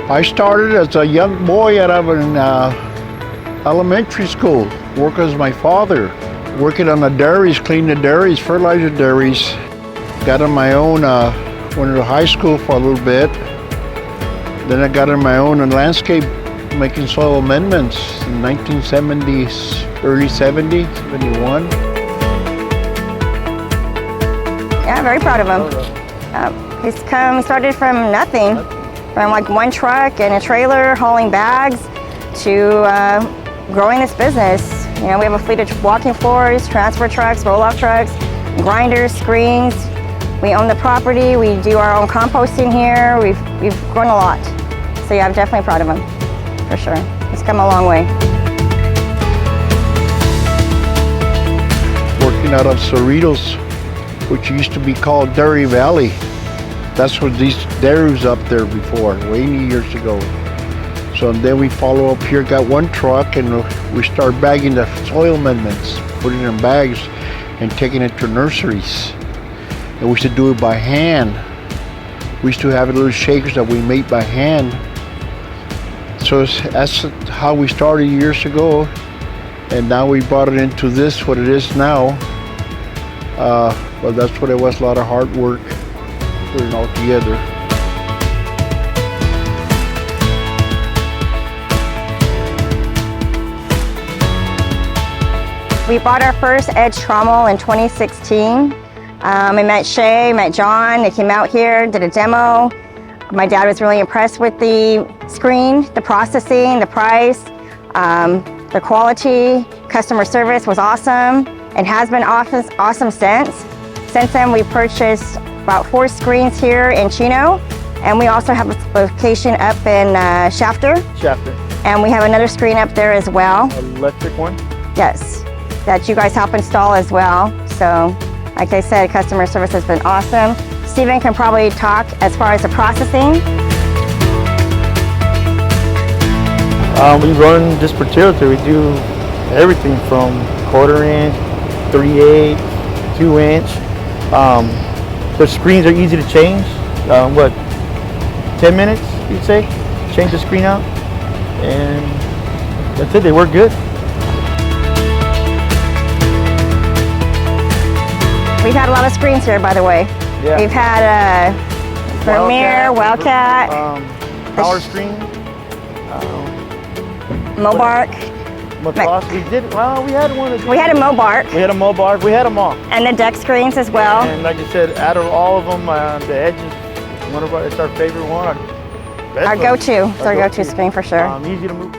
I started as a young boy out of an elementary school, working as my father, working on the dairies, cleaning the dairies, fertilizer dairies. Got on my own, went to high school for a little bit. Then I got on my own in landscape, making soil amendments in 1970s, early 70s, 71. Yeah, very proud of him. He's started from nothing, from like one truck and a trailer hauling bags to growing this business. You know, we have a fleet of walking floors, transfer trucks, roll-off trucks, grinders, screens. We own the property. We do our own composting here. We've grown a lot. So yeah, I'm definitely proud of him, for sure. He's come a long way. Working out of Cerritos, which used to be called Dairy Valley. That's what these dairies up there before, way many years ago. So then we follow up here, got one truck, and we start bagging the soil amendments, putting it in bags and taking it to nurseries. And we used to do it by hand. We used to have little shakers that we made by hand. So that's how we started years ago. And now we brought it into this, what it is now. Well, that's what it was, a lot of hard work putting it all together. We bought our first Edge Trommel in 2016. I met Shay, met John. They came out here, did a demo. My dad was really impressed with the screen, the processing, the price, the quality. Customer service was awesome and has been awesome since. Since then, we purchased about 4 screens here in Chino, and we also have a location up in Shafter. And we have another screen up there as well. Electric one? Yes, that you guys help install as well. So, like I said, customer service has been awesome. Steven can probably talk as far as the processing. We run this fertilizer. We do everything from 1/4 inch, 3/8, 2 inch. The screens are easy to change. 10 minutes, you'd say? Change the screen out. And that's it, they work good. We've had a lot of screens here, by the way. Yeah. We've had Premier, Wildcat, Power screen, Mobark. we did. Well, we had one. We had a Mobark. We had a Mobark. We had them all. And the deck screens as well. And like I said, out of all of them, the edges, it's our favorite one. Our go-to. It's our go-to screen for sure. Easy to move.